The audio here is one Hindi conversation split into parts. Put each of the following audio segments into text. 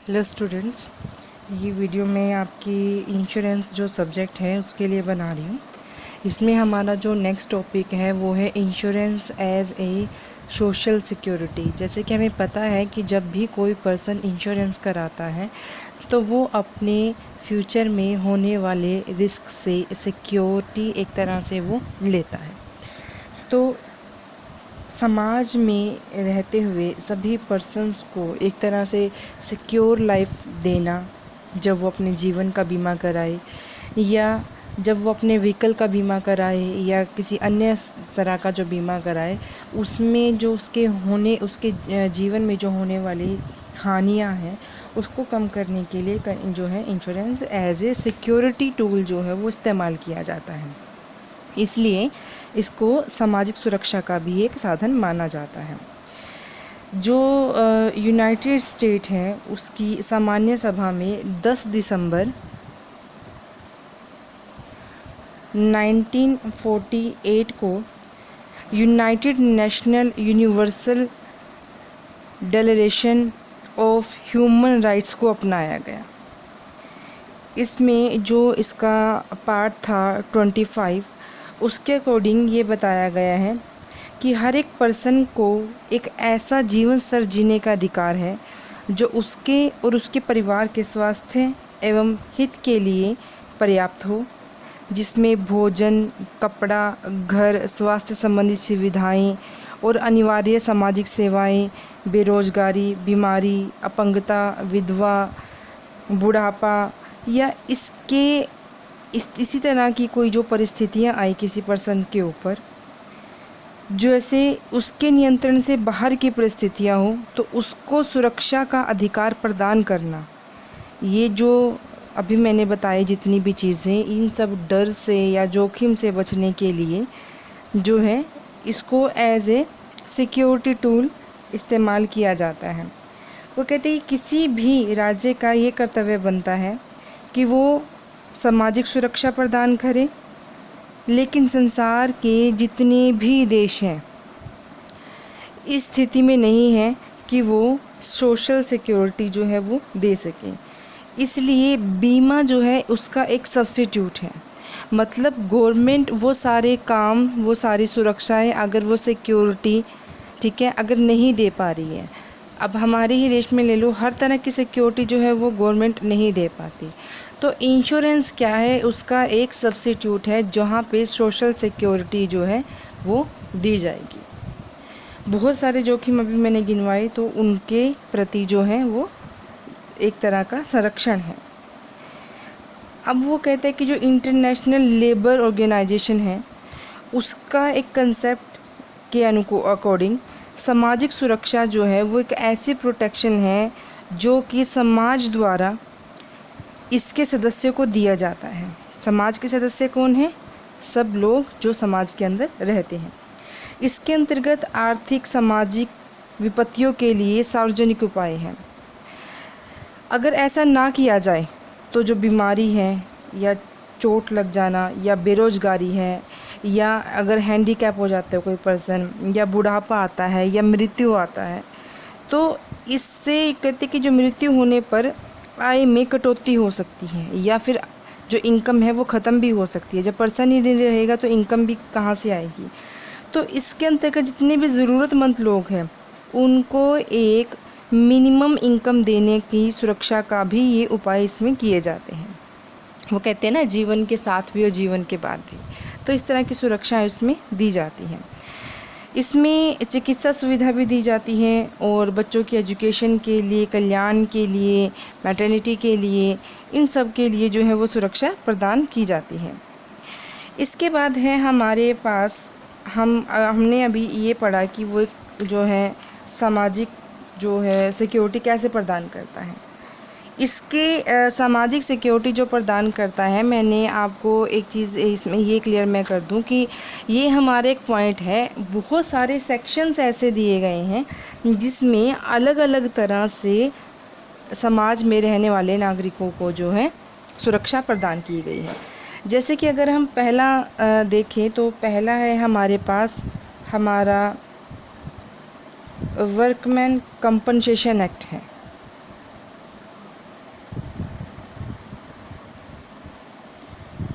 हेलो स्टूडेंट्स, ये वीडियो मैं आपकी इंश्योरेंस जो सब्जेक्ट है उसके लिए बना रही हूँ। इसमें हमारा जो नेक्स्ट टॉपिक है वो है insurance as a social security. जैसे कि हमें पता है कि जब भी कोई पर्सन इंश्योरेंस कराता है तो वो अपने फ्यूचर में होने वाले रिस्क से सिक्योरिटी एक तरह से वो लेता है। तो समाज में रहते हुए सभी पर्सन्स को एक तरह से सिक्योर लाइफ देना, जब वो अपने जीवन का बीमा कराए या जब वो अपने व्हीकल का बीमा कराए या किसी अन्य तरह का जो बीमा कराए, उसमें जो उसके जीवन में जो होने वाली हानियां हैं उसको कम करने के लिए जो है insurance as a security tool जो है वो इस्तेमाल किया जाता है। इसलिए इसको सामाजिक सुरक्षा का भी एक साधन माना जाता है। जो यूनाइटेड स्टेट है उसकी सामान्य सभा में 10 दिसंबर 1948 को United national universal declaration of human rights को अपनाया गया। इसमें जो इसका पार्ट था 25, उसके अकॉर्डिंग ये बताया गया है कि हर एक पर्सन को एक ऐसा जीवन स्तर जीने का अधिकार है जो उसके और उसके परिवार के स्वास्थ्य एवं हित के लिए पर्याप्त हो, जिसमें भोजन, कपड़ा, घर, स्वास्थ्य संबंधी सुविधाएं और अनिवार्य सामाजिक सेवाएं, बेरोजगारी, बीमारी, अपंगता, विधवा, बुढ़ापा या इसी तरह की कोई जो परिस्थितियां आई किसी पर्सन के ऊपर, जैसे उसके नियंत्रण से बाहर की परिस्थितियां हो, तो उसको सुरक्षा का अधिकार प्रदान करना। ये जो अभी मैंने बताई जितनी भी चीज़ें, इन सब डर से या जोखिम से बचने के लिए जो है इसको एज ए सिक्योरिटी टूल इस्तेमाल किया जाता है। वो कहते हैं कि किसी भी राज्य का ये कर्तव्य बनता है कि वो सामाजिक सुरक्षा प्रदान करे, लेकिन संसार के जितने भी देश हैं इस स्थिति में नहीं है कि वो सोशल सिक्योरिटी जो है वो दे सकें। इसलिए बीमा जो है उसका एक सब्स्टिट्यूट है। मतलब गवर्नमेंट वो सारे काम, वो सारी सुरक्षाएं, अगर वो सिक्योरिटी, ठीक है, अगर नहीं दे पा रही है, अब हमारे ही देश में ले लो, हर तरह की सिक्योरिटी जो है वो गवर्नमेंट नहीं दे पाती, तो इंश्योरेंस क्या है, उसका एक सब्स्टिट्यूट है जहाँ पे सोशल सिक्योरिटी जो है वो दी जाएगी। बहुत सारे जोखिम अभी मैंने गिनवाए, तो उनके प्रति जो है वो एक तरह का संरक्षण है। अब वो कहते हैं कि जो इंटरनेशनल लेबर ऑर्गेनाइजेशन है उसका एक कंसेप्ट के अकॉर्डिंग सामाजिक सुरक्षा जो है वो एक ऐसी प्रोटेक्शन है जो कि समाज द्वारा इसके सदस्यों को दिया जाता है। समाज के सदस्य कौन है? सब लोग जो समाज के अंदर रहते हैं। इसके अंतर्गत आर्थिक, सामाजिक विपत्तियों के लिए सार्वजनिक उपाय हैं। अगर ऐसा ना किया जाए तो जो बीमारी है या चोट लग जाना या बेरोजगारी है या अगर हैंडीकैप हो जाता है कोई पर्सन या बुढ़ापा आता है या मृत्यु आता है, तो इससे कहते कि जो मृत्यु होने पर आय में कटौती हो सकती है या फिर जो इनकम है वो ख़त्म भी हो सकती है। जब पर्सन ही नहीं रहेगा तो इनकम भी कहाँ से आएगी। तो इसके अंतर्गत जितने भी ज़रूरतमंद लोग हैं उनको एक मिनिमम इनकम देने की सुरक्षा का भी ये उपाय इसमें किए जाते हैं। वो कहते हैं ना, जीवन के साथ भी और जीवन के बाद भी, तो इस तरह की सुरक्षाएं उसमें दी जाती हैं। इसमें चिकित्सा सुविधा भी दी जाती है और बच्चों की एजुकेशन के लिए, कल्याण के लिए, मैटरनिटी के लिए, इन सब के लिए जो है वो सुरक्षा प्रदान की जाती है। इसके बाद है हमारे पास, हमने अभी ये पढ़ा कि वो एक जो है सामाजिक जो है सिक्योरिटी कैसे प्रदान करता है। इसके सामाजिक सिक्योरिटी जो प्रदान करता है, मैंने आपको एक चीज़ इसमें ये क्लियर मैं कर दूं कि ये हमारे एक पॉइंट है। बहुत सारे सेक्शंस ऐसे दिए गए हैं जिसमें अलग अलग तरह से समाज में रहने वाले नागरिकों को जो है सुरक्षा प्रदान की गई है। जैसे कि अगर हम पहला देखें तो पहला है हमारे पास हमारा वर्कमैन कंपनसेशन एक्ट है।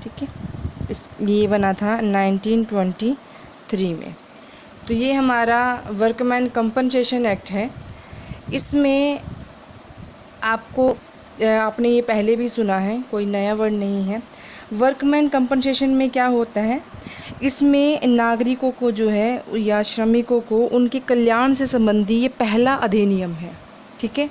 ठीक है, ये बना था 1923 में। तो ये हमारा वर्कमैन कंपनसेशन एक्ट है। इसमें आपने ये पहले भी सुना है, कोई नया वर्ड नहीं है। वर्कमैन कंपनसेशन में क्या होता है, इसमें नागरिकों को जो है या श्रमिकों को उनके कल्याण से संबंधी ये पहला अधिनियम है। ठीक है,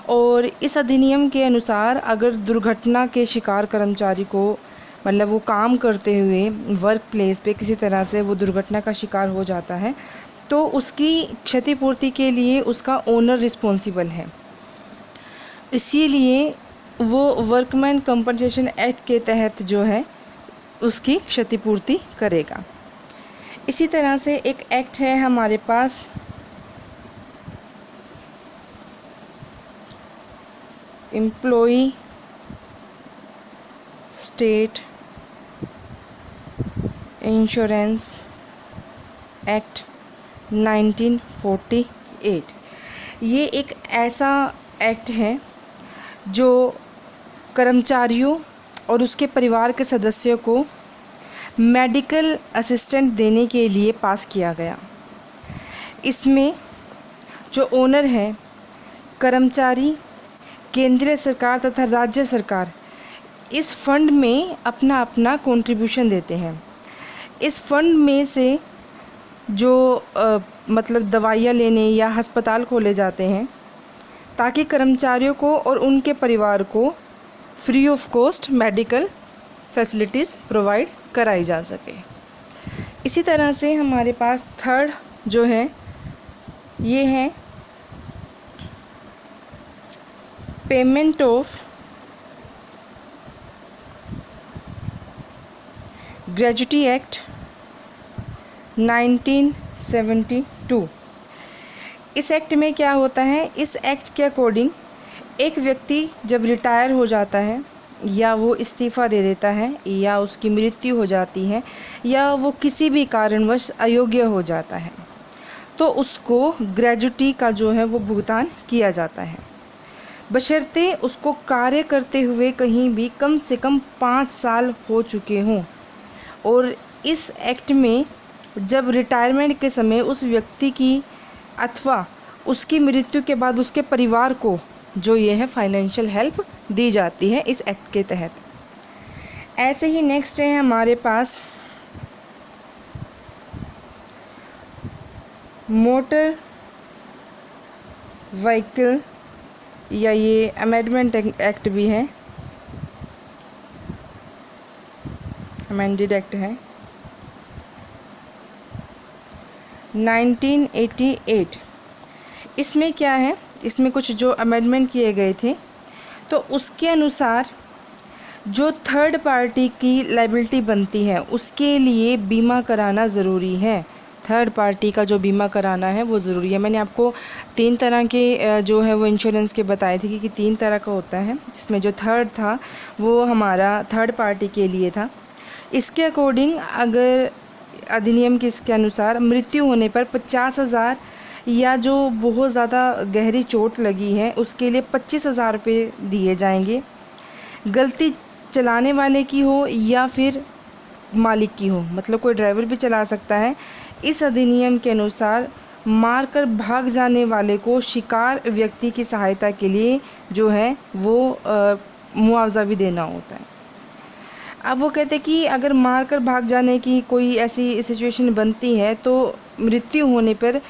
और इस अधिनियम के अनुसार अगर दुर्घटना के शिकार कर्मचारी को, मतलब वो काम करते हुए वर्क प्लेस पे किसी तरह से वो दुर्घटना का शिकार हो जाता है, तो उसकी क्षतिपूर्ति के लिए उसका ओनर रिस्पॉन्सिबल है। इसीलिए वो वर्कमैन कंपनसेशन एक्ट के तहत जो है उसकी क्षतिपूर्ति करेगा। इसी तरह से एक एक्ट है हमारे पास एम्प्लॉई स्टेट इंश्योरेंस एक्ट 1948। ये एक ऐसा एक्ट है जो कर्मचारियों और उसके परिवार के सदस्यों को मेडिकल असिस्टेंट देने के लिए पास किया गया। इसमें जो ओनर है, कर्मचारी, केंद्रीय सरकार तथा राज्य सरकार इस फंड में अपना अपना कंट्रीब्यूशन देते हैं। इस फंड में से जो मतलब दवाइयाँ लेने या अस्पताल खोले जाते हैं ताकि कर्मचारियों को और उनके परिवार को free of cost medical facilities provide कराई जा सके। इसी तरह से हमारे पास थर्ड जो है ये है पेमेंट ऑफ ग्रेजुटी एक्ट 1972। इस एक्ट में क्या होता है, इस एक्ट के अकॉर्डिंग एक व्यक्ति जब रिटायर हो जाता है या वो इस्तीफ़ा दे देता है या उसकी मृत्यु हो जाती है या वो किसी भी कारणवश अयोग्य हो जाता है, तो उसको ग्रेजुटी का जो है वो भुगतान किया जाता है, बशर्ते उसको कार्य करते हुए कहीं भी कम से कम 5 साल हो चुके हों। और इस एक्ट में जब रिटायरमेंट के समय उस व्यक्ति की अथवा उसकी मृत्यु के बाद उसके परिवार को जो ये है फाइनेंशियल हेल्प दी जाती है इस एक्ट के तहत। ऐसे ही नेक्स्ट है हमारे पास मोटर व्हीकल या ये अमेंडमेंट एक्ट भी है, अमेंडेड एक्ट है 1988। इसमें क्या है, इसमें कुछ जो अमेंडमेंट किए गए थे तो उसके अनुसार जो थर्ड पार्टी की लायबिलिटी बनती है उसके लिए बीमा कराना ज़रूरी है। थर्ड पार्टी का जो बीमा कराना है वो ज़रूरी है। मैंने आपको 3 तरह के जो है वो इंश्योरेंस के बताए थे कि 3 तरह का होता है, जिसमें जो थर्ड था वो हमारा थर्ड पार्टी के लिए था। इसके अकॉर्डिंग अगर अधिनियम के इसके अनुसार मृत्यु होने पर 50,000 या जो बहुत ज़्यादा गहरी चोट लगी है उसके लिए 25,000 रुपये दिए जाएंगे। गलती चलाने वाले की हो या फिर मालिक की हो, मतलब कोई ड्राइवर भी चला सकता है। इस अधिनियम के अनुसार मारकर भाग जाने वाले को शिकार व्यक्ति की सहायता के लिए जो है वो मुआवजा भी देना होता है। अब वो कहते हैं कि अगर मारकर भाग जाने की कोई ऐसी सिचुएशन बनती है तो मृत्यु होने पर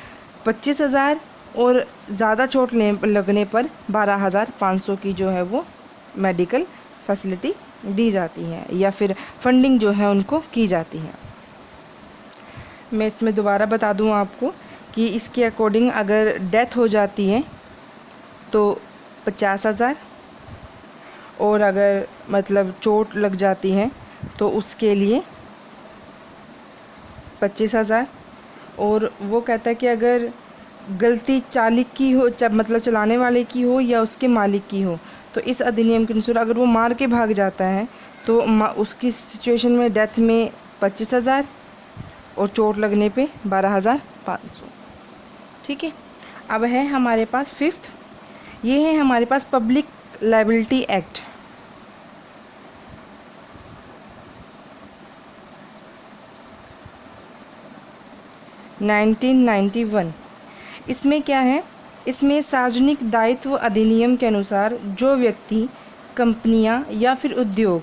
25,000 और ज़्यादा चोट लगने पर 12,500 की जो है वो मेडिकल फैसिलिटी दी जाती है या फिर फंडिंग जो है उनको की जाती है। मैं इसमें दोबारा बता दूं आपको कि इसके अकॉर्डिंग अगर डेथ हो जाती है तो 50,000 और अगर मतलब चोट लग जाती है तो उसके लिए 25,000। और वो कहता है कि अगर गलती चालक की हो, मतलब चलाने वाले की हो या उसके मालिक की हो, तो इस अधिनियम के अनुसार अगर वो मार के भाग जाता है तो उसकी सिचुएशन में डेथ में 25,000 और चोट लगने पे 12,500। ठीक है, अब है हमारे पास 5th, ये है हमारे पास पब्लिक लायबिलिटी एक्ट 1991। इसमें क्या है, इसमें सार्वजनिक दायित्व अधिनियम के अनुसार जो व्यक्ति, कंपनियां या फिर उद्योग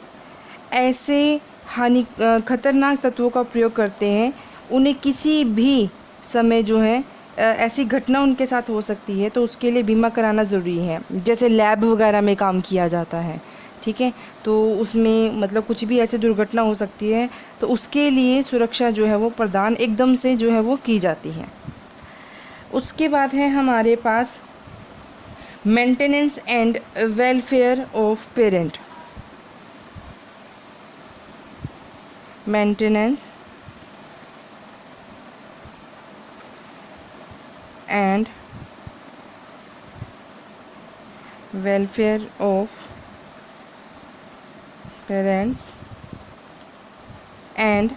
ऐसे खतरनाक तत्वों का प्रयोग करते हैं, उन्हें किसी भी समय जो है ऐसी घटना उनके साथ हो सकती है, तो उसके लिए बीमा कराना ज़रूरी है। जैसे लैब वगैरह में काम किया जाता है, ठीक है, तो उसमें मतलब कुछ भी ऐसी दुर्घटना हो सकती है, तो उसके लिए सुरक्षा जो है वो प्रदान एकदम से जो है वो की जाती है। उसके बाद है हमारे पास maintenance and welfare of parent. Maintenance and welfare of parents and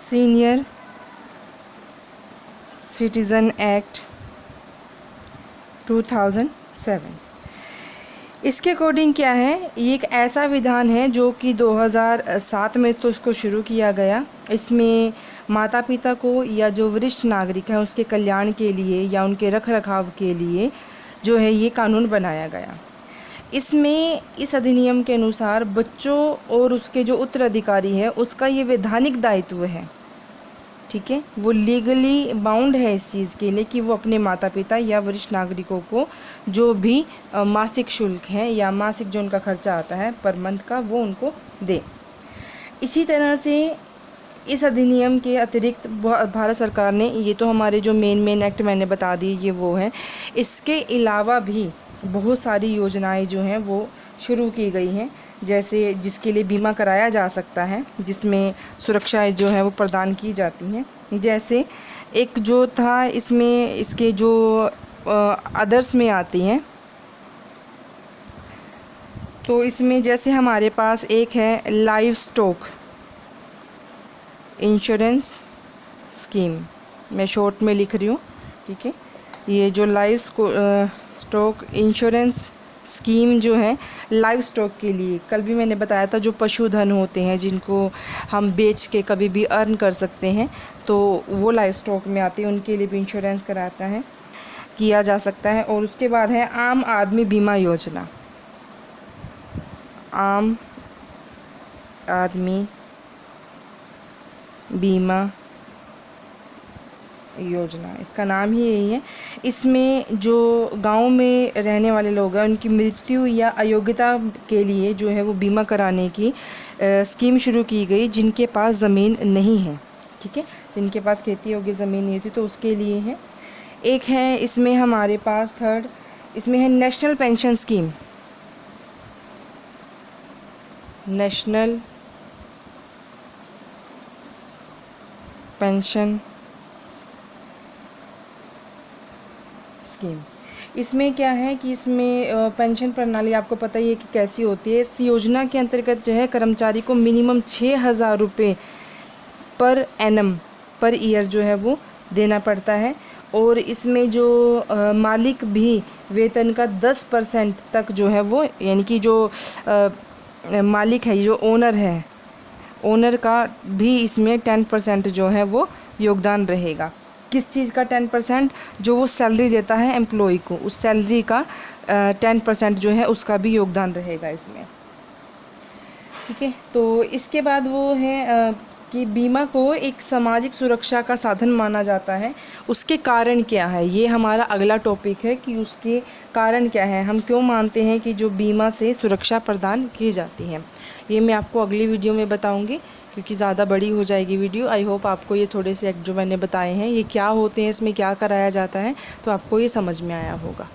senior citizen act 2007। इसके अकॉर्डिंग क्या है, ये एक ऐसा विधान है जो कि 2007 में तो इसको शुरू किया गया। इसमें माता पिता को या जो वरिष्ठ नागरिक हैं उसके कल्याण के लिए या उनके रख रखाव के लिए जो है ये कानून बनाया गया। इसमें इस अधिनियम के अनुसार बच्चों और उसके जो उत्तराधिकारी है उसका ये वैधानिक दायित्व है, ठीक है, वो लीगली बाउंड है इस चीज़ के लिए कि वो अपने माता पिता या वरिष्ठ नागरिकों को जो भी मासिक शुल्क है या मासिक जो उनका खर्चा आता है पर मंथ का, वो उनको दे। इसी तरह से इस अधिनियम के अतिरिक्त भारत सरकार ने, ये तो हमारे जो मेन एक्ट मैंने बता दिए ये वो है, इसके अलावा भी बहुत सारी योजनाएं जो हैं वो शुरू की गई हैं, जैसे जिसके लिए बीमा कराया जा सकता है, जिसमें सुरक्षाएं जो है वो प्रदान की जाती हैं। जैसे एक जो था इसमें, इसके जो अदर्स में आती हैं, तो इसमें जैसे हमारे पास एक है लाइव स्टॉक इंश्योरेंस स्कीम, मैं शॉर्ट में लिख रही हूँ, ठीक है। ये जो लाइव स्टॉक इंश्योरेंस स्कीम जो है लाइव स्टॉक के लिए, कल भी मैंने बताया था, जो पशुधन होते हैं जिनको हम बेच के कभी भी अर्न कर सकते हैं, तो वो लाइव स्टॉक में आते हैं, उनके लिए भी इंश्योरेंस कराता है, किया जा सकता है। और उसके बाद है आम आदमी बीमा योजना। आम आदमी बीमा योजना, इसका नाम ही यही है। इसमें जो गांव में रहने वाले लोग हैं उनकी मृत्यु या अयोग्यता के लिए जो है वो बीमा कराने की स्कीम शुरू की गई, जिनके पास ज़मीन नहीं है, ठीक है, जिनके पास खेती योग्य ज़मीन नहीं होती तो उसके लिए है। एक है इसमें हमारे पास थर्ड, इसमें है national pension scheme. National pension scheme. इसमें क्या है कि इसमें पेंशन प्रणाली आपको पता ही है कि कैसी होती है। इस योजना के अंतर्गत जो है कर्मचारी को मिनिमम 6,000 रुपये पर एनम पर ईयर जो है वो देना पड़ता है, और इसमें जो मालिक भी वेतन का 10% तक जो है वो, यानी कि जो मालिक है, जो ओनर है, ओनर का भी इसमें 10% जो है वो योगदान रहेगा। किस चीज़ का 10%? जो वो सैलरी देता है एम्प्लॉय को, उस सैलरी का 10% जो है उसका भी योगदान रहेगा इसमें, ठीक है। तो इसके बाद वो है कि बीमा को एक सामाजिक सुरक्षा का साधन माना जाता है। उसके कारण क्या है, ये हमारा अगला टॉपिक है कि उसके कारण क्या है, हम क्यों मानते हैं कि जो बीमा से सुरक्षा प्रदान की जाती है। ये मैं आपको अगली वीडियो में बताऊंगी, क्योंकि ज़्यादा बड़ी हो जाएगी वीडियो। आई होप आपको ये थोड़े से एक्ट जो मैंने बताए हैं ये क्या होते हैं, इसमें क्या कराया जाता है, तो आपको ये समझ में आया होगा।